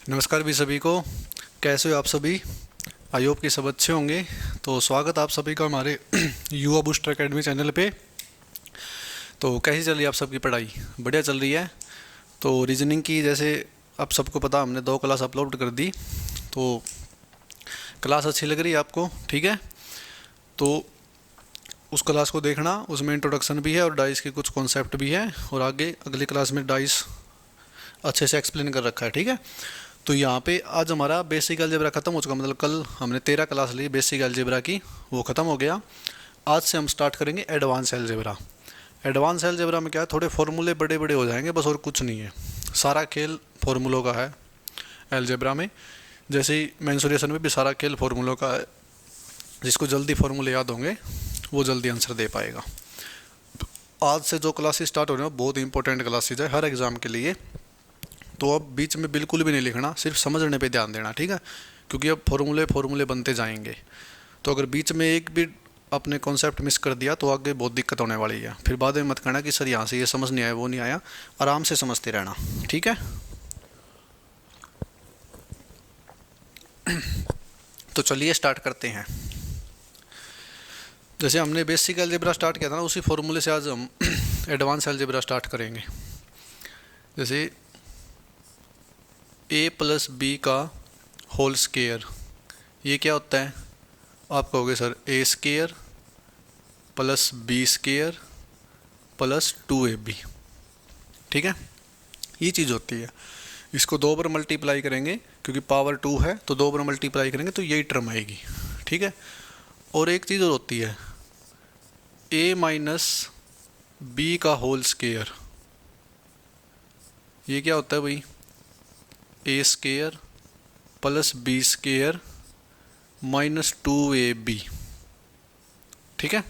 नमस्कार भी सभी को। कैसे हो आप सभी? आई होप कि सब अच्छे होंगे। तो स्वागत आप सभी का हमारे युवा बूस्टर एकेडमी चैनल पे। तो कैसी चल रही है आप सबकी पढ़ाई? बढ़िया चल रही है। तो रीजनिंग की जैसे आप सबको पता, हमने 2 क्लास अपलोड कर दी। तो क्लास अच्छी लग रही है आपको? ठीक है। तो उस क्लास को देखना, उसमें इंट्रोडक्शन भी है और डाइस के कुछ कॉन्सेप्ट भी है, और आगे अगली क्लास में डाइस अच्छे से एक्सप्लेन कर रखा है। ठीक है। तो यहाँ पे आज हमारा बेसिक अलजेब्रा खत्म हो चुका, मतलब कल हमने 13 क्लास ली बेसिक अलजेब्रा की, वो ख़त्म हो गया। आज से हम स्टार्ट करेंगे एडवांस अलजेब्रा। एडवांस अलजेब्रा में क्या है, थोड़े फार्मूले बड़े बड़े हो जाएंगे बस, और कुछ नहीं है। सारा खेल फार्मूलों का है अलजेब्रा में। जैसे ही मेंसुरेशन में भी सारा खेल फार्मूलों का है। जिसको जल्दी फार्मूले याद होंगे वो जल्दी आंसर दे पाएगा। आज से जो क्लासेस स्टार्ट हो रहे हैं बहुत इंपॉर्टेंट क्लासेज है हर एग्ज़ाम के लिए। तो अब बीच में बिल्कुल भी नहीं लिखना, सिर्फ समझने पे ध्यान देना। ठीक है। क्योंकि अब फॉर्मूले बनते जाएंगे। तो अगर बीच में एक भी अपने कॉन्सेप्ट मिस कर दिया तो आगे बहुत दिक्कत होने वाली है। फिर बाद में मत कहना कि सर यहाँ से ये समझ नहीं आया, वो नहीं आया। आराम से समझते रहना। ठीक है। तो चलिए स्टार्ट करते हैं। जैसे हमने बेसिक अलजेब्रा स्टार्ट किया था ना, उसी फॉर्मूले से आज हम एडवांस अलजेब्रा स्टार्ट करेंगे। जैसे a प्लस बी का होल स्केयर, ये क्या होता है? आप कहोगे sir A square plus B square plus 2ab। ठीक है। ये चीज़ होती है। इसको 2 बार मल्टीप्लाई करेंगे, क्योंकि पावर 2 है तो 2 बार मल्टीप्लाई करेंगे तो यही टर्म आएगी। ठीक है। और एक चीज़ और होती है, a माइनस बी का होल स्केयर। ये क्या होता है भाई? A square plus B square minus 2ab। ठीक है।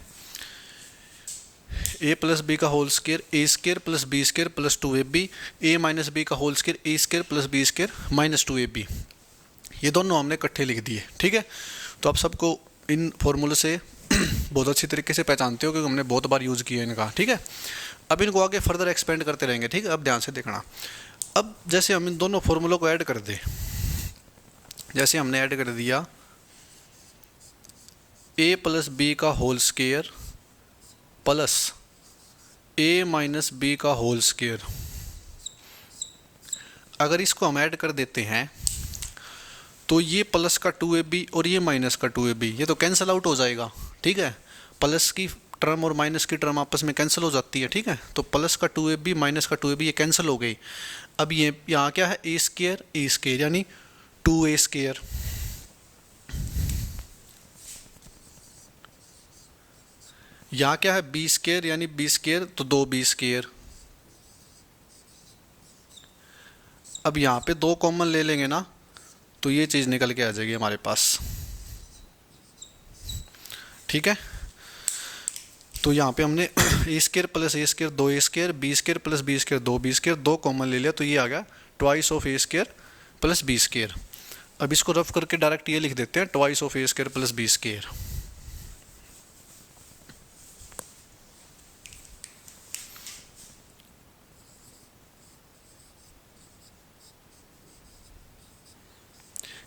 ए प्लस बी का whole square A square plus B square plus 2ab, A minus B का whole square A square plus B square minus 2ab। ये दोनों हमने इकट्ठे लिख दिए। ठीक है। तो आप सबको इन फॉर्मूले से बहुत अच्छी तरीके से पहचानते हो, क्योंकि हमने बहुत बार यूज़ किया इनका। ठीक है। अब इनको आगे फर्दर एक्सपेंड करते रहेंगे। ठीक है। अब ध्यान से देखना। अब जैसे हम इन दोनों फॉर्मूलों को ऐड कर दें, जैसे हमने ऐड कर दिया ए प्लस बी का होल स्केयर प्लस ए माइनस बी का होल स्केयर। अगर इसको हम ऐड कर देते हैं तो ये प्लस का 2ab और ये माइनस का 2ab, ये तो कैंसिल आउट हो जाएगा। ठीक है। प्लस की टर्म और माइनस की टर्म आपस में कैंसिल हो जाती है। ठीक है। तो प्लस का 2ab माइनस का 2ab ये कैंसिल हो गई। अब ये यहाँ क्या है? ए स्केयर यानी 2a स्केयर। यहाँ क्या है? बी स्केयर यानी बी स्केयर, तो 2b स्केयर। अब यहाँ पे 2 कॉमन ले लेंगे ना, तो ये चीज़ निकल के आ जाएगी हमारे पास। ठीक है। तो यहाँ पे हमने A square plus A square 2a square, B square plus B square 2b square, 2 common ले लिया तो ये आ गया twice of A square plus B square. अब इसको रफ करके डायरेक्ट ये लिख देते हैं twice of A square plus B square.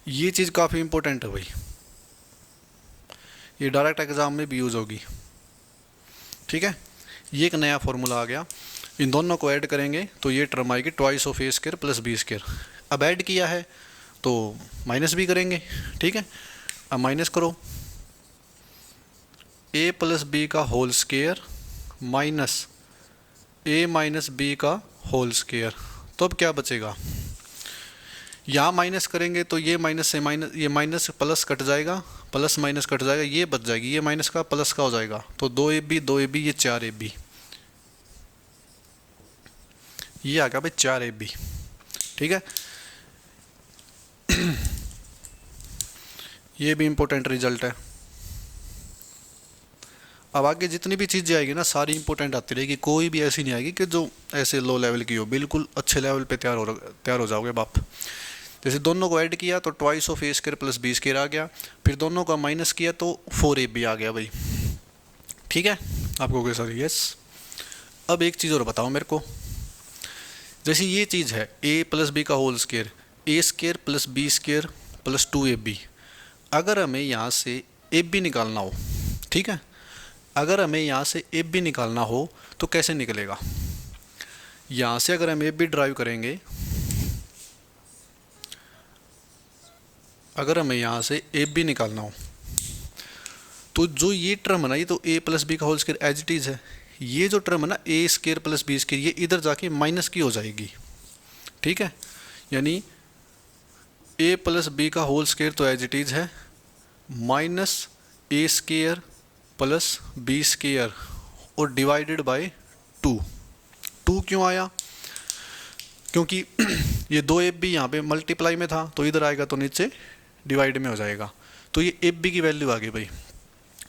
ये चीज़ काफ़ी इंपॉर्टेंट है भाई, ये डायरेक्ट एग्जाम में भी यूज़ होगी। ठीक है। ये एक नया फॉर्मूला आ गया। इन दोनों को ऐड करेंगे तो ये टर्म आएगी twice of A square plus B square. अब ऐड किया है तो माइनस भी करेंगे। ठीक है। अब माइनस करो, ए प्लस बी का whole square minus A minus B का होल स्केयर। तो अब क्या बचेगा? यहाँ माइनस करेंगे तो ये माइनस से माइनस, ये माइनस प्लस कट जाएगा, प्लस माइनस कट जाएगा, ये बच जाएगी, ये माइनस का प्लस का हो जाएगा, तो 2ab ये 4ab। ये आ गया भाई 4ab। ठीक है। ये भी इंपॉर्टेंट रिजल्ट है। अब आगे जितनी भी चीज़ें आएगी ना सारी इंपॉर्टेंट आती रहेगी, कोई भी ऐसी नहीं आएगी कि जो ऐसे लो लेवल की हो। बिल्कुल अच्छे लेवल पे तैयार हो जाओगे बाप। जैसे दोनों को ऐड किया तो twice of A square plus B square आ गया, फिर दोनों का माइनस किया तो 4ab आ गया भाई। ठीक है। आपको क्या सर? यस। अब एक चीज़ और बताओ मेरे को, जैसे ये चीज़ है ए प्लस बी का whole square, A square plus B square plus 2ab। अगर हमें यहाँ से ए बी निकालना हो, ठीक है, अगर हमें यहाँ से ए बी निकालना हो तो कैसे निकलेगा? यहाँ से अगर हम ए बी ड्राइव करेंगे, अगर हमें यहाँ से ए बी निकालना हो तो जो ये टर्म है ना, ये तो ए प्लस बी का whole square as it is है। ये जो टर्म है ना A square plus B square, ये इधर जाके माइनस की हो जाएगी, ठीक है। यानी ए प्लस बी का होल स्केयर तो एज इट इज़ है, माइनस ए स्केयर प्लस बी स्केयर और डिवाइडेड बाय 2। 2 क्यों आया? क्योंकि ये दो एफ बी यहाँ पे मल्टीप्लाई में था, तो इधर आएगा तो नीचे डिवाइड में हो जाएगा। तो ये एफ बी की वैल्यू आ गई भाई।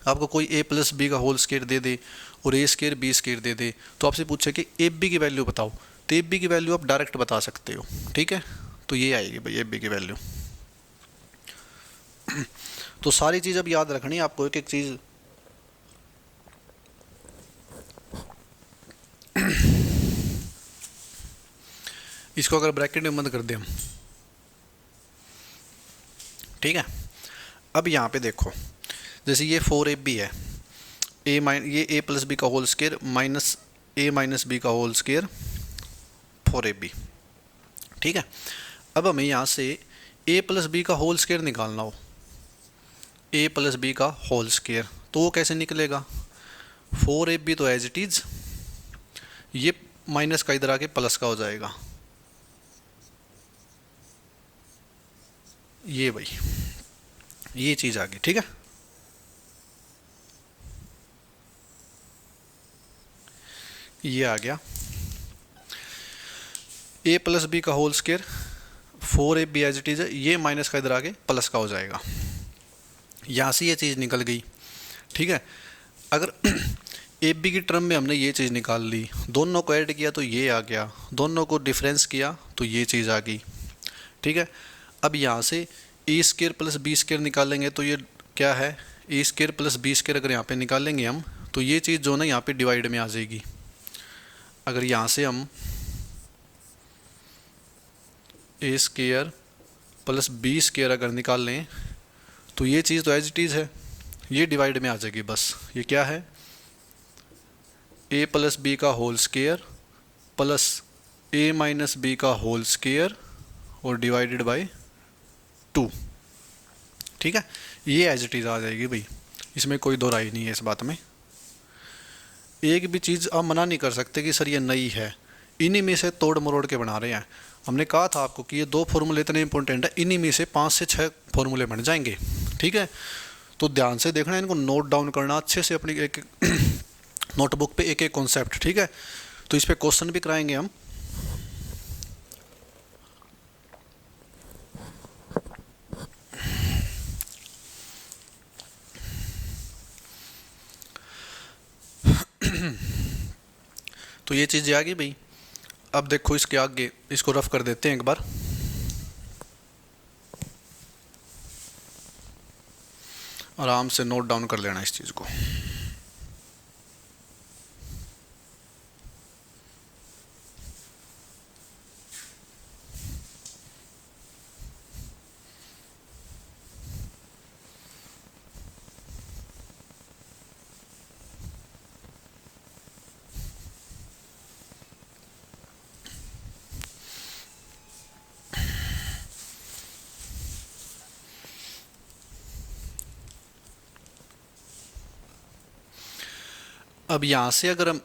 आपको कोई ए प्लस बी का होल स्केयर दे दे और ए स्केयर बी स्केयर दे दे, तो आपसे पूछे कि एफ बी की वैल्यू बताओ, तो एफ बी की वैल्यू आप डायरेक्ट बता सकते हो, ठीक है। तो ये आएगी भाई एफ बी की वैल्यू। तो सारी चीज़ अब याद रखनी है आपको, एक एक चीज़। इसको अगर ब्रैकेट में बंद कर दें हम, ठीक है। अब यहाँ पे देखो, जैसे ये 4ab है, ये a प्लस बी का whole square minus a minus B का होल स्केयर 4ab, ठीक है। अब हमें यहाँ से a प्लस बी का होल स्केयर निकालना हो, a प्लस बी का होल स्केयर, तो वो कैसे निकलेगा? 4ab तो एज इट इज़, ये माइनस का इधर आके प्लस का हो जाएगा, ये भाई ये चीज़ आ गई, ठीक है। ये आ गया a प्लस बी का whole square 4ab as it is है, ये माइनस का इधर आके प्लस का हो जाएगा। यहाँ से ये चीज़ निकल गई, ठीक है। अगर ए बी की टर्म में हमने ये चीज़ निकाल ली, दोनों को ऐड किया तो ये आ गया, दोनों को डिफरेंस किया तो ये चीज़ आ गई, ठीक है। अब यहाँ से A square plus B square निकालेंगे तो ये क्या है? A square plus B square अगर यहाँ पे निकालेंगे हम, तो ये चीज़ जो ना यहाँ पे डिवाइड में आ जाएगी। अगर यहाँ से हम ए स्केयर प्लस बी स्केयर अगर निकाल लें तो ये चीज़ तो एज इट इज़ है, ये डिवाइड में आ जाएगी बस। ये क्या है? ए प्लस बी का होल स्केयर प्लस ए माइनस बी का होल स्केयर और डिवाइडेड बाय 2, ठीक है। ये एज इट इज़ आ जाएगी भाई, इसमें कोई दो राय नहीं है इस बात में। एक भी चीज़ आप मना नहीं कर सकते कि सर ये नई है, इन्हीं में से तोड़ मरोड़ के बना रहे हैं। हमने कहा था आपको कि ये 2 फॉर्मूले इतने इंपॉर्टेंट है, इन्हीं में से 5 से 6 फॉर्मूले बन जाएंगे, ठीक है। तो ध्यान से देखना, इनको नोट डाउन करना अच्छे से अपनी एक नोटबुक पे एक एक कॉन्सेप्ट, ठीक है। तो इस पे क्वेश्चन भी कराएंगे हम। तो ये चीज़ें आ गई भाई। अब देखो इसके आगे इसको रफ कर देते हैं एक बार। आराम से नोट डाउन कर लेना इस चीज़ को। अब यहाँ से अगर हम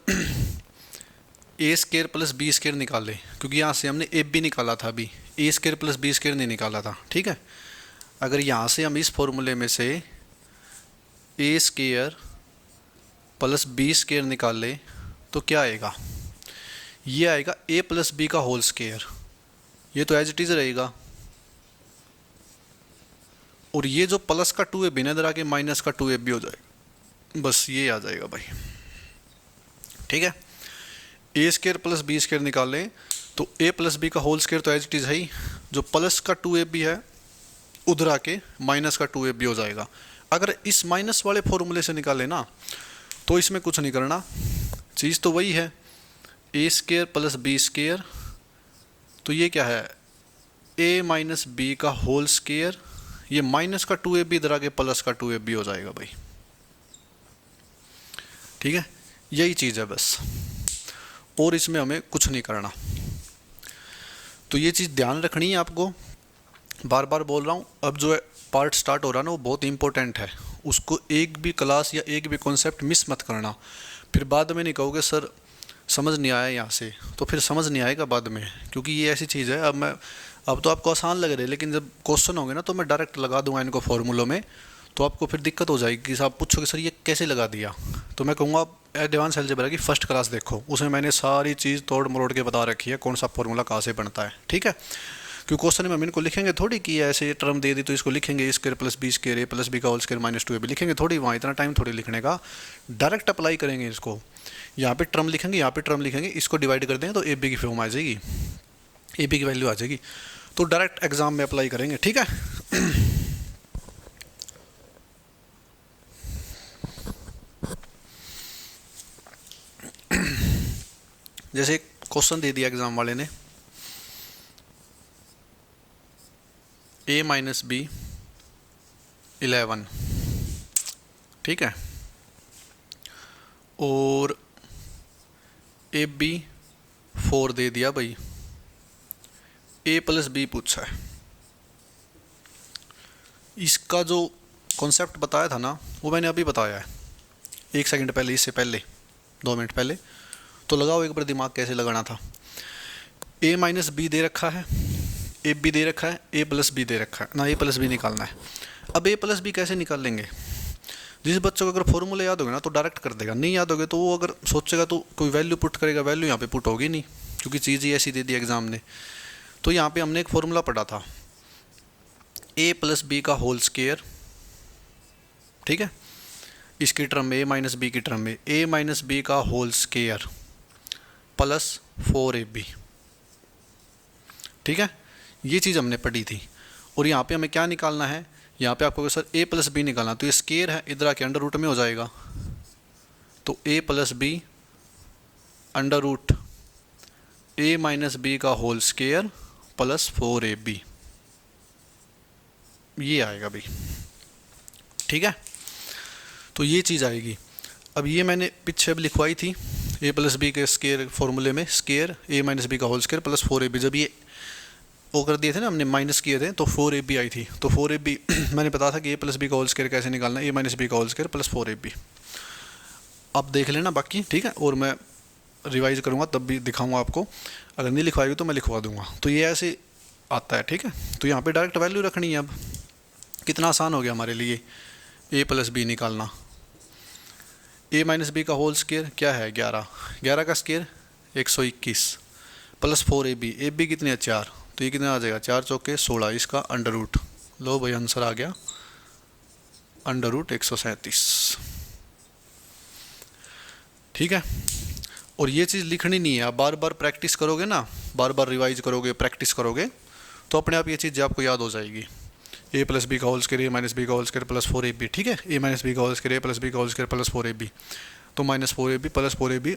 ए स्केयर प्लस बी स्केयर निकाल लें, क्योंकि यहाँ से हमने ए बी निकाला था, अभी ए स्केयर प्लस बी स्केयर नहीं निकाला था, ठीक है। अगर यहाँ से हम इस फॉर्मूले में से A square plus B square निकाल लें तो क्या आएगा? ये आएगा ए प्लस बी का होल स्केयर, ये तो एज इट इज़ रहेगा। और ये जो प्लस का 2ab ना इधर आके माइनस का 2ab हो जाएगा, बस ये आ जाएगा भाई, ठीक है। A square plus B square निकाल लें तो ए प्लस बी का होल स्केयर तो एज इट इज़ है ही, जो प्लस का 2ab है उधर आके माइनस का 2ab हो जाएगा। अगर इस माइनस वाले फॉर्मूले से निकालें ना तो इसमें कुछ नहीं करना, चीज़ तो वही है, A square plus B square, तो ये क्या है? ए माइनस बी का होल स्केयर, ये माइनस का 2ab इधर आके प्लस का 2ab हो जाएगा भाई। ठीक है, यही चीज़ है बस, और इसमें हमें कुछ नहीं करना। तो ये चीज़ ध्यान रखनी है आपको, बार बार बोल रहा हूँ। अब जो पार्ट स्टार्ट हो रहा है ना वो बहुत इंपॉर्टेंट है, उसको एक भी क्लास या एक भी कॉन्सेप्ट मिस मत करना। फिर बाद में नहीं कहोगे सर समझ नहीं आया यहाँ से, तो फिर समझ नहीं आएगा बाद में, क्योंकि ये ऐसी चीज़ है। अब तो आपको आसान लग रहा है, लेकिन जब क्वेश्चन होंगे ना तो मैं डायरेक्ट लगा दूंगा इनको फॉर्मूलों में, तो आपको फिर दिक्कत हो जाएगी कि आप पूछोगे सर ये कैसे लगा दिया। तो मैं कहूँगा आप एडवांस अलजेब्रा की फर्स्ट क्लास देखो, उसमें मैंने सारी चीज़ तोड़ मरोड़ के बता रखी है, कौन सा फॉर्मूला कहाँ से बनता है। ठीक है, क्योंकि क्वेश्चन में हम इनको लिखेंगे थोड़ी कि ऐसे टर्म दे दी तो इसको लिखेंगे ए square plus B square A plus B का होल स्क्वायर माइनस 2ab लिखेंगे थोड़ी, वहाँ इतना टाइम थोड़ी लिखने का। डायरेक्ट अप्लाई करेंगे इसको, यहाँ पे टर्म लिखेंगे, यहाँ पे टर्म लिखेंगे, इसको डिवाइड कर देंगे तो ए बी की फॉर्म आ जाएगी, ए बी की वैल्यू आ जाएगी, तो डायरेक्ट एग्जाम में अप्लाई करेंगे। ठीक है, जैसे क्वेश्चन दे दिया एग्जाम वाले ने, ए माइनस बी 11, ठीक है, और ए बी 4 दे दिया भाई, ए प्लस बी पूछा है। इसका जो कॉन्सेप्ट बताया था ना वो मैंने अभी बताया है 1 सेकंड पहले, इससे पहले 2 मिनट पहले, तो लगाओ एक बार दिमाग कैसे लगाना था। ए माइनस बी दे रखा है, ए बी दे रखा है, ए प्लस बी दे रखा है ना, ए प्लस बी निकालना है। अब ए प्लस बी कैसे निकाल लेंगे? जिस बच्चों को अगर फॉर्मूले याद होगा ना तो डायरेक्ट कर देगा, नहीं याद होगे तो वो अगर सोचेगा तो कोई वैल्यू पुट करेगा, वैल्यू यहाँ पे पुट होगी नहीं, क्योंकि चीज़ ही ऐसी दे दी एग्जाम ने। तो यहाँ पे हमने एक फॉर्मूला पढ़ा था, ए प्लस बी का होल स्केयर, ठीक है, इसकी टर्म में, ए माइनस बी की टर्म में, ए माइनस बी का होल स्केयर प्लस 4ab, ठीक है, ये चीज़ हमने पढ़ी थी। और यहाँ पे हमें क्या निकालना है, यहाँ पे आपको सर ए प्लस बी निकालना, तो ये स्केयर है, इधर आके अंडर रूट में हो जाएगा, तो A plus B under root A minus B का होल स्केयर प्लस 4ab, ये आएगा भाई। ठीक है, तो ये चीज़ आएगी। अब ये मैंने पीछे अब लिखवाई थी, ए प्लस बी के स्केयर फॉर्मूले में, स्केयर ए माइनस बी का होल स्केयर प्लस 4ab, जब ये वो कर दिए थे ना हमने, माइनस किए थे तो 4ab आई थी, तो 4ab मैंने बताया था कि ए प्लस बी का होल स्केयर कैसे निकालना है, ए माइनस बी का होल स्केयर प्लस 4ab। अब देख लेना बाकी, ठीक है, और मैं रिवाइज करूँगा तब भी दिखाऊंगा आपको, अगर नहीं लिखवाएगी तो मैं लिखवा दूंगा। तो ये ऐसे आता है, ठीक है, तो यहाँ पे डायरेक्ट वैल्यू रखनी है। अब कितना आसान हो गया हमारे लिए ए प्लस बी निकालना। ए माइनस बी का होल स्केयर क्या है 11, 11 का square 121 plus 4ab, A B कितनी है 4, तो ये कितना आ जाएगा 4 चौके 16, इसका अंडर रूट, लो भाई आंसर आ गया अंडर रूट 137। ठीक है, और ये चीज़ लिखनी नहीं है, आप बार बार प्रैक्टिस करोगे ना, बार बार रिवाइज करोगे, प्रैक्टिस करोगे तो अपने आप ये चीज़ आपको याद हो जाएगी। ए प्लस बी का होल स्केयर, ए माइनस बी का होल स्केयर प्लस 4ab, ठीक है, ए माइनस बी का होल स्केयर, ए प्लस बी का होल स्केयर प्लस 4ab, तो माइनस 4ab प्लस 4ab,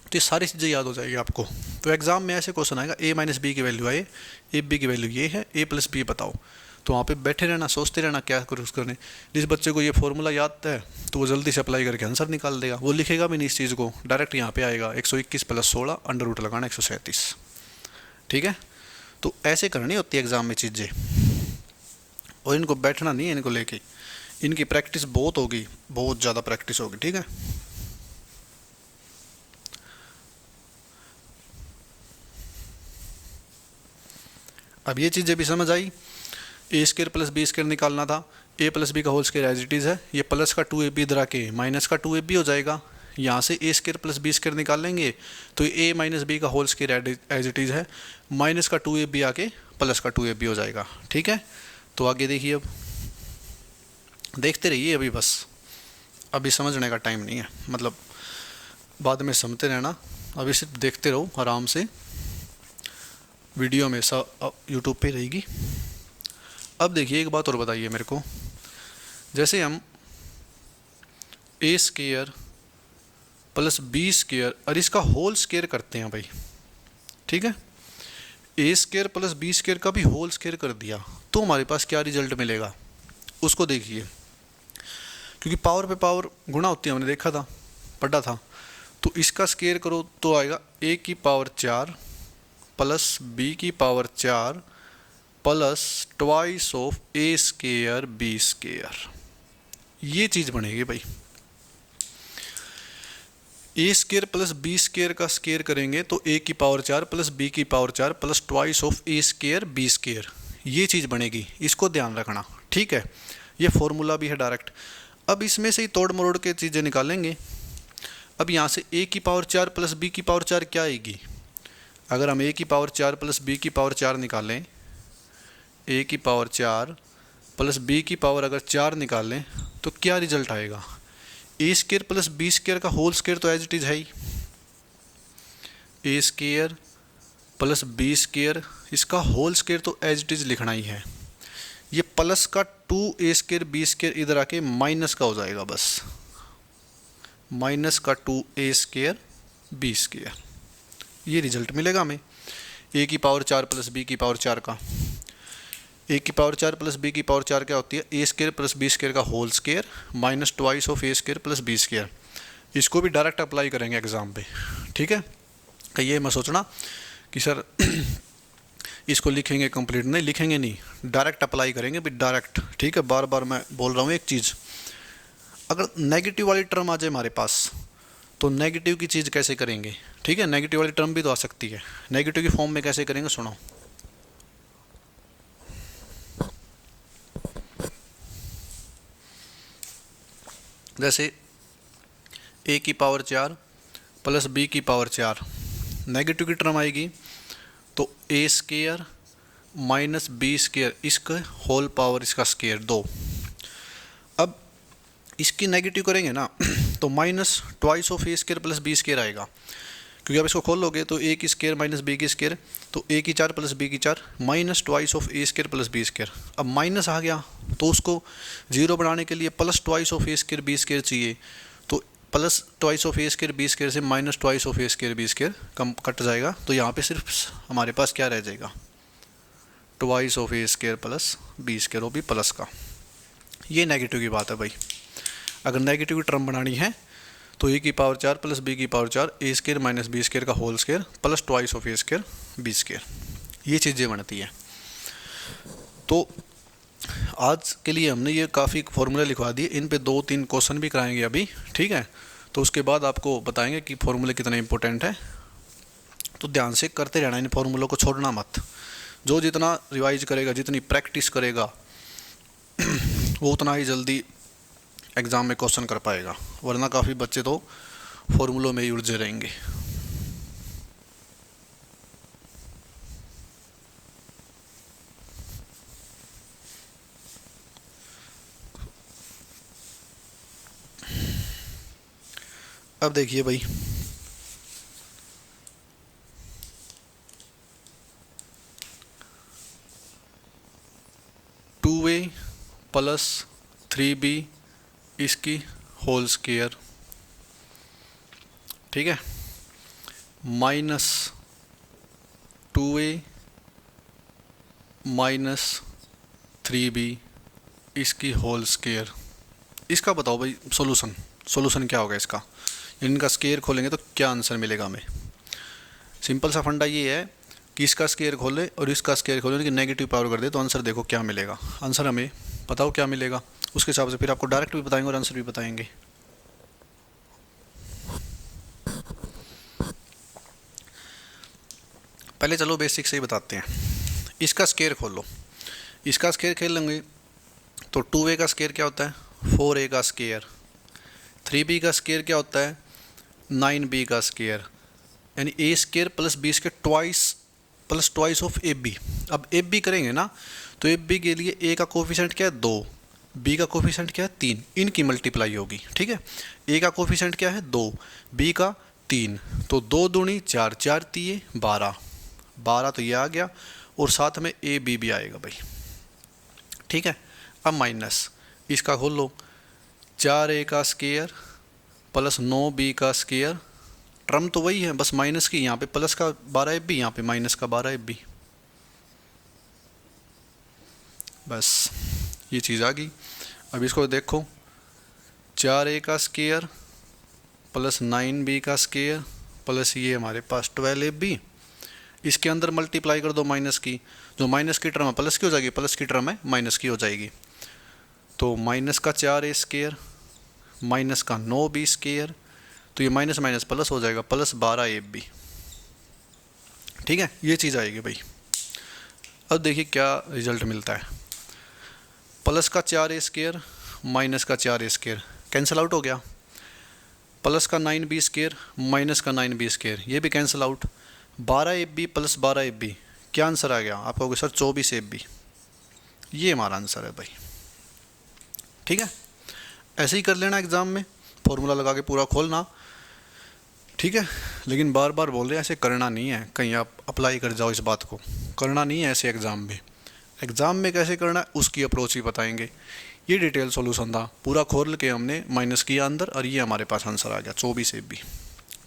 तो ये सारी चीज़ें याद हो जाएगी आपको। तो एग्जाम में ऐसे क्वेश्चन आएगा, ए माइनस बी की वैल्यू आए, ए बी की वैल्यू ये है, ए प्लस बी बताओ, तो वहाँ पे बैठे रहना, सोचते रहना क्या करूँ करने। जिस बच्चे को ये फॉर्मूला याद है तो वो जल्दी से अप्लाई करके आंसर निकाल देगा, वो लिखेगा भी नहीं इस चीज़ को, डायरेक्ट यहाँ पे आएगा 121 प्लस 16 अंडर रूट लगाना 137। ठीक है, तो ऐसे करनी होती है एग्ज़ाम में चीज़ें, और इनको बैठना नहीं है, इनको लेके इनकी प्रैक्टिस बहुत होगी, बहुत ज़्यादा प्रैक्टिस होगी। ठीक है, अब ये चीज़ें भी समझ आई। A square plus B square निकालना था, ए प्लस बी का whole square as it is है, ये प्लस का 2ab इधर आके माइनस का 2ab हो जाएगा, यहाँ से A square plus B square निकाल लेंगे तो ए माइनस बी का whole square as it is है, माइनस का 2ab आके प्लस का 2ab हो जाएगा। ठीक है, तो आगे देखिए, अब देखते रहिए, अभी बस अभी समझने का टाइम नहीं है, मतलब बाद में समझते रहना, अभी सिर्फ देखते रहो आराम से, वीडियो में सब यूट्यूब पे रहेगी। अब देखिए एक बात और बताइए मेरे को, जैसे हम ए स्केयर प्लस बी स्केयर और इसका होल स्केयर करते हैं भाई, ठीक है, A square plus B square का भी होल स्केयर कर दिया तो हमारे पास क्या रिजल्ट मिलेगा उसको देखिए, क्योंकि पावर पे पावर गुणा होती है, हमने देखा था, पढ़ा था। तो इसका स्केयर करो तो आएगा ए की पावर 4 प्लस बी की power 4 plus twice of A square B square, ये चीज़ बनेगी भाई। A square plus B square का स्केयर करेंगे तो ए की पावर 4 प्लस बी की power 4 plus twice of A square B square, ये चीज़ बनेगी, इसको ध्यान रखना, ठीक है। ये फॉर्मूला भी है डायरेक्ट। अब इसमें से ही तोड़ मरोड़ के चीज़ें निकालेंगे। अब यहाँ से ए की पावर 4 प्लस बी की पावर 4 क्या आएगी? अगर हम ए की पावर 4 प्लस बी की पावर 4 निकालें, ए की पावर 4 प्लस बी की पावर अगर 4 निकालें तो क्या रिजल्ट आएगा? ए स्केयर प्लस बी स्केयर का होल स्केयर तो एज इट इज़ है ही, ए स्केयर प्लस बी स्केयर, इसका होल स्केयर तो एज इट इज़ लिखना ही है। ये प्लस का 2 ए स्केयर बी स्केयर इधर आके माइनस का हो जाएगा, बस माइनस का 2 ए स्केयर बी स्केयर, ये रिजल्ट मिलेगा हमें ए की पावर 4 प्लस बी की पावर 4 का। ए की पावर 4 प्लस बी की पावर 4 क्या होती है? A square plus B square का whole square minus twice of A square plus B square. इसको भी डायरेक्ट अप्लाई करेंगे एग्जाम पे, ठीक है। कि ये मत सोचना कि सर इसको लिखेंगे कंप्लीट, नहीं लिखेंगे, नहीं, डायरेक्ट अप्लाई करेंगे भी डायरेक्ट, ठीक है। बार बार मैं बोल रहा हूँ एक चीज़, अगर नेगेटिव वाली टर्म आ जाए हमारे पास तो नेगेटिव की चीज़ कैसे करेंगे, ठीक है। नेगेटिव वाली टर्म भी तो आ सकती है, नेगेटिव की फॉर्म में कैसे करेंगे सुनो। जैसे ए की पावर 4 प्लस बी की पावर 4, नेगेटिव की टर्म आएगी तो A square minus B square, इसका होल पावर इसका स्केयर 2। अब इसकी नेगेटिव करेंगे ना तो minus twice of A square plus B square आएगा, क्योंकि अब इसको खोल लोगे तो ए की स्केयर माइनस बी की स्केयर, तो ए की 4 प्लस बी की 4 minus twice of A square plus B square. अब माइनस आ गया तो उसको जीरो बनाने के लिए plus twice of A square B square चाहिए, तो plus twice of A square B square से minus twice of A square B square कम कट जाएगा, तो यहाँ पे सिर्फ हमारे पास क्या रह जाएगा? Twice of A square plus B square, वो भी प्लस का। ये नेगेटिव की बात है भाई। अगर नेगेटिव की टर्म बनानी है तो ए की पावर 4 प्लस बी की power 4 A square minus B square का whole square plus twice of A square B square, ये चीज़ें बनती हैं। तो आज के लिए हमने ये काफ़ी फॉर्मूले लिखवा दिए, इन पे 2-3 क्वेश्चन भी कराएंगे अभी, ठीक है। तो उसके बाद आपको बताएंगे कि फॉर्मूले कितने इंपॉर्टेंट है, तो ध्यान से करते रहना, इन फॉर्मूलों को छोड़ना मत। जो जितना रिवाइज करेगा, जितनी प्रैक्टिस करेगा वो उतना ही जल्दी एग्ज़ाम में क्वेश्चन कर पाएगा, वरना काफ़ी बच्चे तो फॉर्मूलों में ही उलझे रहेंगे। अब देखिए भाई, टू ए प्लस 3b इसकी होल स्केयर, ठीक है, माइनस 2a माइनस 3b इसकी होल स्केयर। इसका बताओ भाई सॉल्यूशन क्या होगा इसका? इनका स्केयर खोलेंगे तो क्या आंसर मिलेगा हमें? सिंपल सा फंडा ये है कि इसका स्केयर खोले और इसका स्केयर खोले, कि नेगेटिव पावर कर दे, तो आंसर देखो क्या मिलेगा। आंसर हमें बताओ क्या मिलेगा, उसके हिसाब से फिर आपको डायरेक्ट भी बताएंगे और आंसर भी बताएंगे। पहले चलो बेसिक से ही बताते हैं। इसका स्केयर खोल लो, इसका स्केयर खेल लेंगे तो 2a का स्केयर क्या होता है? 4a का स्केयर। 3b का स्केयर क्या होता है? 9b का स्केयर, यानी a square plus b square plus twice of ab। अब ab करेंगे ना तो ab के लिए a का कोफिशिएंट क्या है? 2, b का कोफिशिएंट क्या है? 3, इनकी मल्टीप्लाई होगी, ठीक है। a का कोफिशिएंट क्या है? 2, b का 3, तो 2 दूनी 4, 4 3 12, 12 तो ये आ गया, और साथ में ए बी भी आएगा भाई, ठीक है। अब माइनस इसका खोल लो, 4a का स्केयर प्लस 9b का स्केयर, टर्म तो वही है, बस माइनस की, यहाँ पे प्लस का 12ab, यहाँ पे माइनस का 12ab, बस ये चीज़ आ गई। अब इसको देखो, 4a का स्क्वायर प्लस 9b का स्क्वायर प्लस ये हमारे पास 12ab, इसके अंदर मल्टीप्लाई कर दो माइनस की, जो माइनस की टर्म है प्लस की हो जाएगी, प्लस की टर्म है माइनस की हो जाएगी। तो माइनस का 4a स्क्वायर माइनस का 9b स्क्वायर, तो ये माइनस माइनस प्लस हो जाएगा, प्लस 12ab। ठीक है, ये चीज़ आएगी भाई। अब देखिए क्या रिजल्ट मिलता है। प्लस का 4a स्क्वायर माइनस का 4a स्क्वायर कैंसिल आउट हो गया, प्लस का 9b स्क्वायर माइनस का 9b स्क्वायर ये भी cancel out, 12ab plus 12ab, क्या आंसर आ गया? आप कहोगे सर 24ab, ये हमारा आंसर है भाई। ठीक है, ऐसे ही कर लेना एग्ज़ाम में, फॉर्मूला लगा के पूरा खोलना। ठीक है, लेकिन बार बार बोल रहे हैं ऐसे करना नहीं है, कहीं आप अप्लाई कर जाओ इस बात को, करना नहीं है ऐसे एग्ज़ाम में। एग्ज़ाम में कैसे करना है उसकी अप्रोच ही बताएंगे। ये डिटेल सॉल्यूशन था, पूरा खोल के हमने माइनस किया अंदर और ये हमारे पास आंसर आ गया 24ab।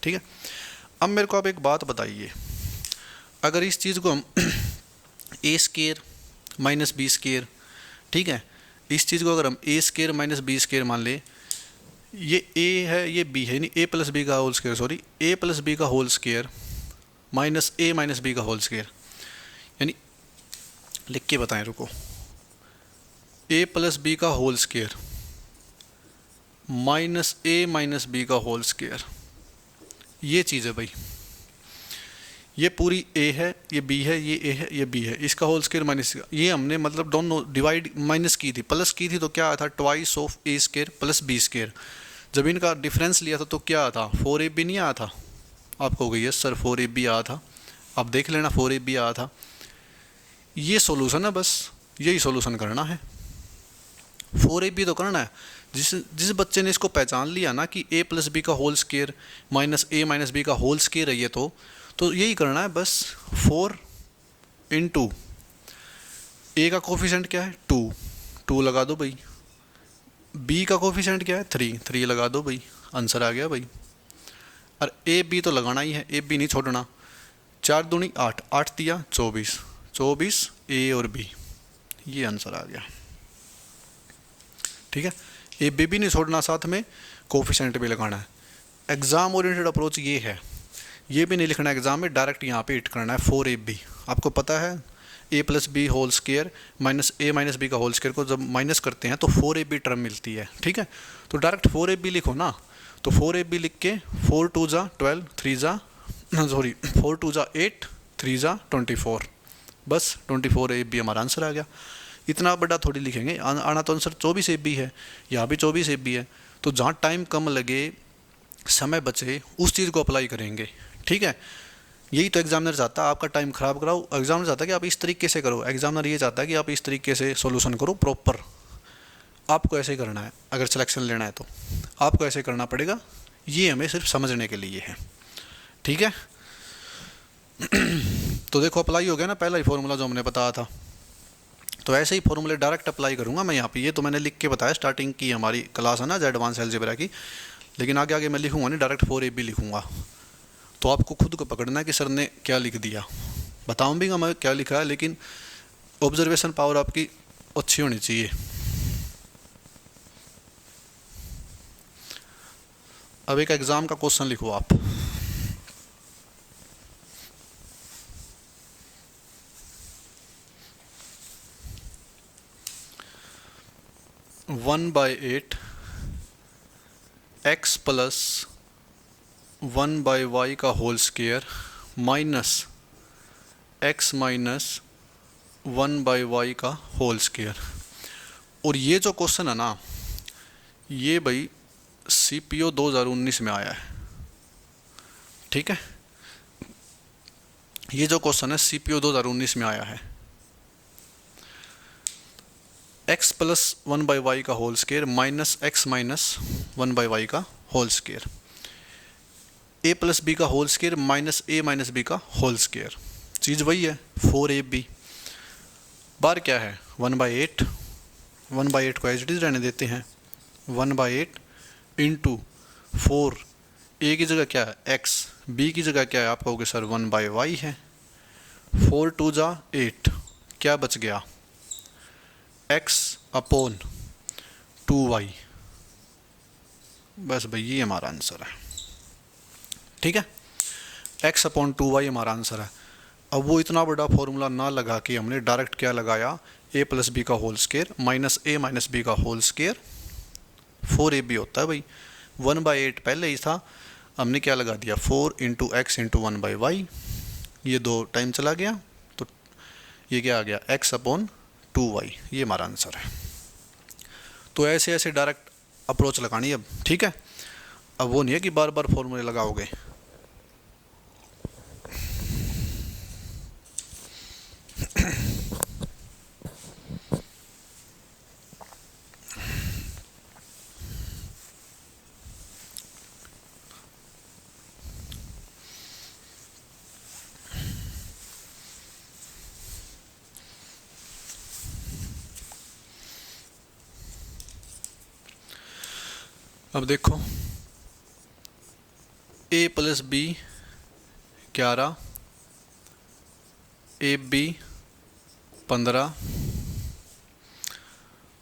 ठीक है, अब मेरे को आप एक बात बताइए, अगर इस चीज़ को हम ए स्क्वायर माइनस बी स्क्वायर, ठीक है, इस चीज़ को अगर हम ए स्क्वायर माइनस बी स्क्वायर मान ले, ये ए है ये बी है, यानी ए प्लस बी का होल स्क्वायर, सॉरी ए प्लस बी का whole square minus A minus B का होल स्क्वायर, यानी लिख के बताएं, रुको, ए प्लस बी का whole square minus A minus B का होल स्क्वायर, ये चीज़ है भाई। ये पूरी ए है, ये बी है, ये ए है, ये बी है, इसका होल स्क्वायर माइनस, ये हमने मतलब दोनों डिवाइड माइनस की थी, प्लस की थी तो क्या आया था, twice of A square plus B square. जब इनका डिफरेंस लिया था तो क्या आया था, 4ab नहीं आया था? आप कहोगे यस सर 4ab आया था, आप देख लेना 4ab आया था। ये सॉल्यूशन है, बस यही सॉल्यूशन करना है, 4ab तो करना है। जिस बच्चे ने इसको पहचान लिया ना कि a प्लस बी का whole square minus A minus B का होल स्क्वायर है ये, तो यही करना है बस। 4 इंटू ए का कोफिशेंट क्या है 2 लगा दो भाई, बी का कोफिशेंट क्या है 3 लगा दो भाई, आंसर आ गया भाई। और ए बी तो लगाना ही है, ए बी नहीं छोड़ना, 4 दूनी 8, 8 दिया 24 ए और बी, ये आंसर आ गया। ठीक है, ए बी भी नहीं छोड़ना, साथ में कोफिशेंट भी लगाना है। एग्ज़ाम ओरिएंटेड अप्रोच ये है, ये भी नहीं लिखना एग्ज़ाम में, डायरेक्ट यहाँ पे हिट करना है 4ab। आपको पता है A plus B whole square minus A minus B का होल स्क्वायर को जब माइनस करते हैं तो 4ab टर्म मिलती है। ठीक है, तो डायरेक्ट 4ab लिखो ना, तो 4ab लिख के 4 2 जा 12 3 जा सॉरी 4 2 जा 8 3 जा 24, बस 24ab हमारा आंसर आ गया। इतना बड़ा थोड़ी लिखेंगे, आना तो आंसर 24ab है, यहाँ भी 24ab है। तो जहाँ टाइम कम लगे, समय बचे, उस चीज़ को अप्लाई करेंगे। ठीक है, यही तो एग्जामिनर चाहता है, आपका टाइम ख़राब कराओ। एग्जामिनर चाहता है कि आप इस तरीके से करो, एग्जामिनर ये चाहता है कि आप इस तरीके से सॉल्यूशन करो प्रॉपर। आपको ऐसे करना है, अगर सिलेक्शन लेना है तो आपको ऐसे करना पड़ेगा, ये हमें सिर्फ समझने के लिए है। ठीक है तो देखो अप्लाई हो गया ना पहला ही फॉर्मूला जो हमने बताया था, तो ऐसे ही फॉर्मूले डायरेक्ट अप्लाई करूँगा मैं यहाँ पे। ये तो मैंने लिख के बताया, स्टार्टिंग की हमारी क्लास है ना एडवांस अलजेब्रा की, लेकिन आगे आगे मैं लिखूँगा नहीं, डायरेक्ट 4ab लिखूँगा। तो आपको खुद को पकड़ना है कि सर ने क्या लिख दिया, बताऊँगा मैं क्या लिखा है, लेकिन ऑब्जर्वेशन पावर आपकी अच्छी होनी चाहिए। अब एक एग्ज़ाम का क्वेश्चन लिखो आप, one by 8 X plus 1 by Y का whole square minus X minus 1 by Y का होल स्क्वायर। और ये जो क्वेश्चन है ना, ये भाई CPO 2019 में आया है। ठीक है, ये जो क्वेश्चन है CPO 2019 में आया है। एक्स प्लस 1 बाई वाई का whole square minus X minus 1 by Y का whole square, A plus B का whole square minus A minus B का होल स्क्वायर, चीज़ वही है 4ab। बार क्या है 1/8, 1/8 को एज इट इज़ रहने देते हैं, 1/8 इंटू 4, ए की जगह क्या है x, बी की जगह क्या है, आप कहोगे सर 1/y है, 4 2 जा 8, क्या बच गया एक्स अपॉन 2y। बस भाई ये हमारा आंसर है, ठीक है। x अपॉन 2y हमारा आंसर है। अब वो इतना बड़ा फॉर्मूला ना लगा के हमने डायरेक्ट क्या लगाया, a प्लस बी का whole square minus a minus B का होल स्केयर 4ab होता है भाई। 1/8 पहले ही था, हमने क्या लगा दिया 4 इंटू एक्स इंटू 1/y। ये 2 टाइम चला गया तो ये क्या आ गया x अपॉन 2y। ये हमारा आंसर है। तो ऐसे ऐसे डायरेक्ट अप्रोच लगानी अब, ठीक है। अब वो नहीं है कि बार बार फॉर्मूले लगाओगे। अब देखो a plus B 11, A B 15।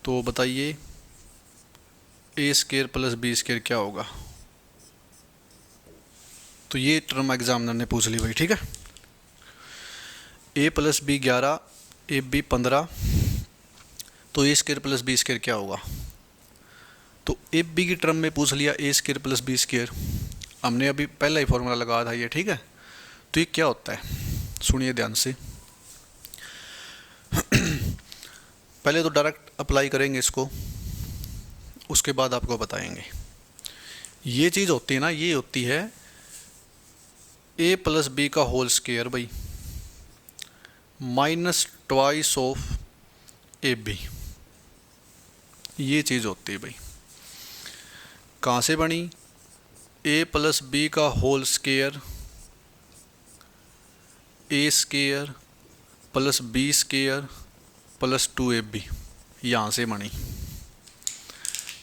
तो बताइए A square plus B square क्या होगा। तो ये टर्म एग्जामिनर ने पूछ ली भाई, ठीक है। a plus B 11, A B 15, तो A square plus B square क्या होगा। तो ए बी की टर्म में पूछ लिया ए स्केयर प्लस बी स्केयर, हमने अभी पहला ही फॉर्मूला लगाया था ये, ठीक है। तो ये क्या होता है सुनिए ध्यान से। पहले तो डायरेक्ट अप्लाई करेंगे इसको, उसके बाद आपको बताएंगे। ये चीज़ होती है ना, ये होती है ए प्लस बी का होल स्केयर भाई minus twice of A B. ये चीज़ होती है भाई। कहाँ से बनी, ए प्लस बी का whole square A square plus B square plus 2ab, यहाँ से बनी।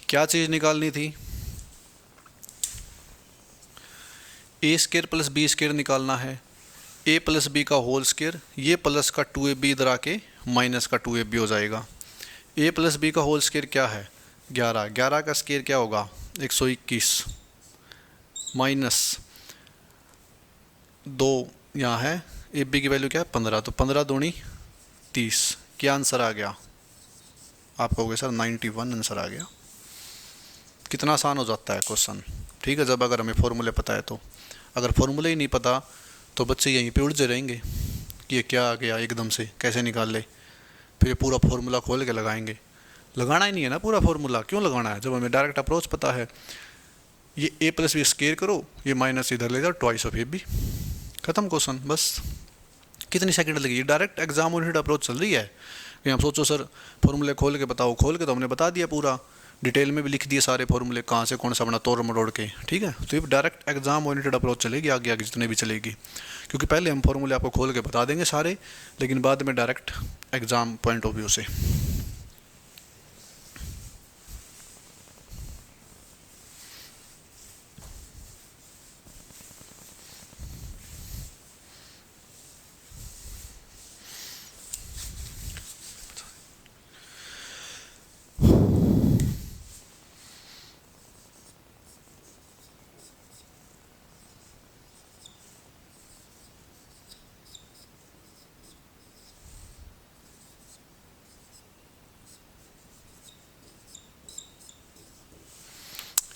क्या चीज़ निकालनी थी, A square plus B square निकालना है। ए प्लस बी का होल स्केयर, ये प्लस का 2ab इधर आके माइनस का 2ab हो जाएगा। ए प्लस बी का होल स्केयर क्या है 11, 11 का स्केयर क्या होगा 121 माइनस 2 यहाँ है, ए बी की वैल्यू क्या है 15, तो 15 दूनी 30। क्या आंसर आ गया, आप कहोगे सर 91 आंसर आ गया। कितना आसान हो जाता है क्वेश्चन, ठीक है, जब अगर हमें फॉर्मूले पता है तो। अगर फॉर्मूले ही नहीं पता तो बच्चे यहीं पे उलझे रहेंगे कि ये क्या आ गया एकदम से, कैसे निकाल ले। फिर ये पूरा फॉर्मूला खोल के लगाएंगे, लगाना ही नहीं है ना पूरा फॉर्मूला, क्यों लगाना है जब हमें डायरेक्ट अप्रोच पता है। ये ए प्लस बी स्केयर करो, ये माइनस इधर ले जाओ, ट्वाइस ऑफ ए बी, खत्म क्वेश्चन। बस कितनी सेकंड लगी, डायरेक्ट एग्जाम ओरिएंटेड अप्रोच चल रही है। कि आप सोचो सर फॉर्मूले खोल के बताओ, खोल के तो हमने बता दिया पूरा, डिटेल में भी लिख दिए सारे फॉर्मूले कहाँ से कौन सा बना तोड़ मरोड़ के, ठीक है। तो ये डायरेक्ट एग्जाम ओरिएंटेड अप्रोच चलेगी आगे आगे जितने भी चलेगी, क्योंकि पहले हम फॉर्मूले आपको खोल के बता देंगे सारे, लेकिन बाद में direct exam point of view से।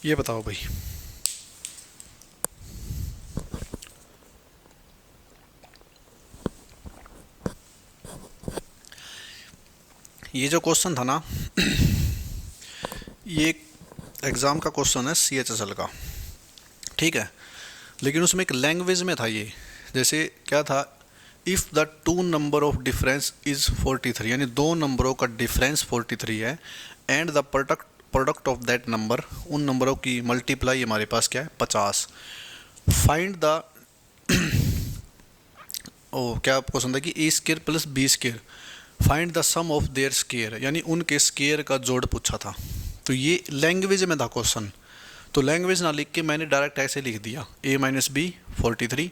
ये बताओ भाई, ये जो क्वेश्चन था ना ये एग्ज़ाम का क्वेश्चन है CHSL का, ठीक है। लेकिन उसमें एक लैंग्वेज में था ये, जैसे क्या था, if the two number of difference is 43, यानी दो नंबरों का डिफरेंस 43 है, and the product of that number, उन नंबरों की मल्टीप्लाई हमारे पास क्या है 50। फाइंड द ओ क्या क्वेश्चन था कि A square plus B square, find the sum of their square, यानी उनके स्केयर का जोड़ पूछा था। तो ये लैंग्वेज में था क्वेश्चन, तो लैंग्वेज ना लिख के मैंने डायरेक्ट ऐसे लिख दिया a minus B 43,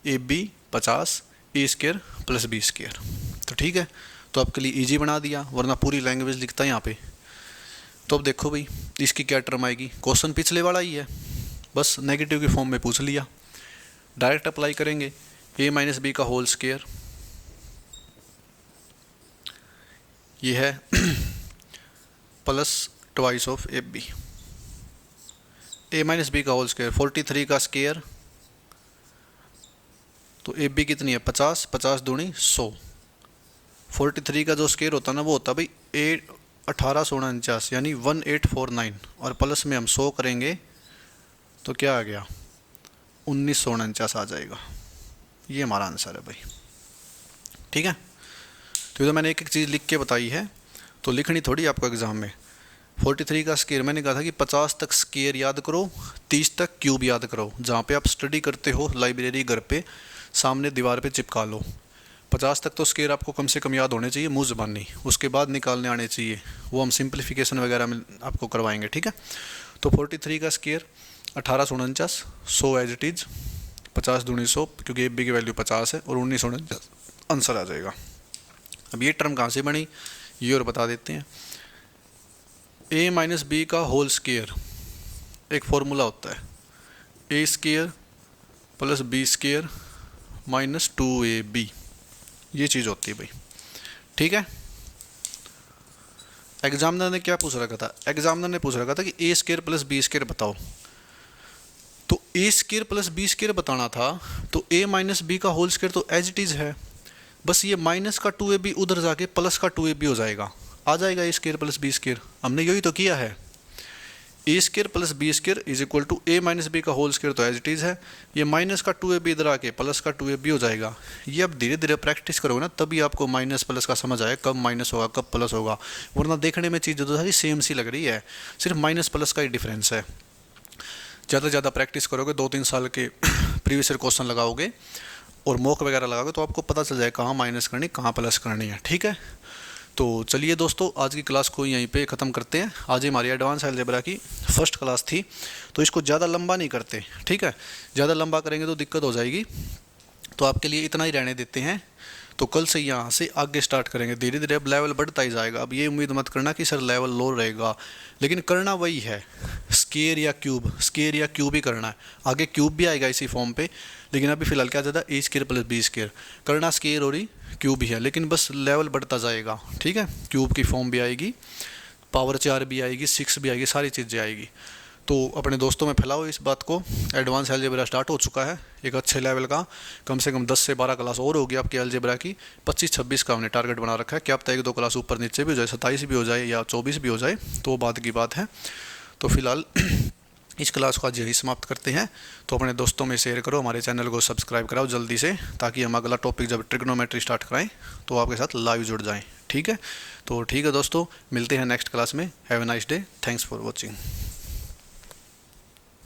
A B 50, A square plus B square. तो ठीक है, तो आपके लिए ईजी बना दिया, वरना पूरी लैंग्वेज लिखता है यहाँ पे। तो अब देखो भाई इसकी क्या टर्म आएगी, क्वेश्चन पिछले वाला ही है, बस नेगेटिव के फॉर्म में पूछ लिया। डायरेक्ट अप्लाई करेंगे, ए माइनस बी का होल स्क्वायर, ये है plus twice of A B. A minus B का होल स्क्वायर 43 का स्क्वायर, तो ए बी कितनी है 50, 50 दूनी 100। 43 का जो स्क्वायर होता है ना वो होता है भाई 1849 यानी 1849, और प्लस में हम 100 करेंगे तो क्या आ गया 1949 आ जाएगा। ये हमारा आंसर है भाई, ठीक है। तो मैंने एक एक चीज़ लिख के बताई है, तो लिखनी थोड़ी आपको एग्ज़ाम में। 43 का स्क्वायर मैंने कहा था कि 50 तक स्क्वायर याद करो, 30 तक क्यूब याद करो। जहाँ पे आप स्टडी करते हो लाइब्रेरी घर पे सामने दीवार पे चिपका लो। 50 तक तो स्क्वायर आपको कम से कम याद होने चाहिए मुँह ज़बानी, उसके बाद निकालने आने चाहिए, वो हम सिंप्लीफिकेशन वगैरह में आपको करवाएंगे, ठीक है। तो 43 का स्क्वायर 1849, 100 एज इट इज़, 50 दूनी 100 क्योंकि ए बी की वैल्यू 50 है, और 1949 आंसर आ जाएगा। अब ये टर्म कहाँ से बनी ये और बता देते हैं। ए माइनस बी का होल स्क्वायर एक फॉर्मूला होता है, A square plus B square minus 2ab, ये चीज़ होती है भाई, ठीक है। एग्जामिनर ने क्या पूछ रखा था, एग्जामिनर ने पूछ रखा था कि ए स्क्वायर प्लस बी स्क्वायर बताओ। तो ए स्क्वायर प्लस बी स्क्वायर बताना था, तो ए माइनस बी का होल स्क्वायर तो एज इट इज़ है, बस ये माइनस का 2ab उधर जाके प्लस का 2ab हो जाएगा, आ जाएगा A square plus B square. हमने यही तो किया है, A square plus B square is equal to A minus B का होल स्क्वायर तो एज इट इज़ है, ये माइनस का 2ab इधर आके प्लस का 2ab हो जाएगा। ये अब धीरे धीरे प्रैक्टिस करोगे ना तभी आपको माइनस प्लस का समझ आएगा, कब माइनस होगा कब प्लस होगा, वरना देखने में चीज़ तो सारी सेम सी लग रही है, सिर्फ माइनस प्लस का ही डिफरेंस है। ज़्यादा से ज़्यादा प्रैक्टिस करोगे, 2-3 साल के प्रीवियस ईयर क्वेश्चन लगाओगे और मॉक वगैरह लगाओगे तो आपको पता चल जाए कहाँ माइनस करनी कहाँ प्लस करनी है, ठीक है। तो चलिए दोस्तों आज की क्लास को यहीं पे ख़त्म करते हैं। आज ही हमारी एडवांस अलजेब्रा की फर्स्ट क्लास थी, तो इसको ज़्यादा लंबा नहीं करते, ठीक है। ज़्यादा लंबा करेंगे तो दिक्कत हो जाएगी, तो आपके लिए इतना ही रहने देते हैं। तो कल से यहाँ से आगे स्टार्ट करेंगे, धीरे धीरे अब लेवल बढ़ता ही जाएगा। अब ये उम्मीद मत करना कि सर लेवल लो रहेगा, लेकिन करना वही है, स्क्वायर या क्यूब ही करना है। आगे क्यूब भी आएगा इसी फॉर्म पे, लेकिन अभी फिलहाल क्या ज़्यादा ए स्क्वायर प्लस बी स्क्वायर करना, स्क्वायर और क्यूब ही है, लेकिन बस लेवल बढ़ता जाएगा, ठीक है। क्यूब की फॉर्म भी आएगी, पावर 4 भी आएगी, 6 भी आएगी, सारी चीज़ें आएगी। तो अपने दोस्तों में फैलाओ इस बात को। एडवांस अलजेब्रा स्टार्ट हो चुका है एक अच्छे लेवल का, कम से कम 10 से 12 क्लास और होगी आपकी अलजेब्रा की। 25-26 का हमने टारगेट बना रखा है, क्या पता 1-2 क्लास ऊपर नीचे भी हो जाए, 27 भी हो जाए या 24 भी हो जाए, तो बात की बात है। तो फिलहाल इस क्लास को आज यही समाप्त करते हैं। तो अपने दोस्तों में शेयर करो, हमारे चैनल को सब्सक्राइब कराओ जल्दी से, ताकि हम अगला टॉपिक जब ट्रिग्नोमेट्री स्टार्ट कराएं तो आपके साथ लाइव जुड़ जाएं, ठीक है। तो ठीक है दोस्तों, मिलते हैं नेक्स्ट क्लास में। Have a nice day, thanks for watching.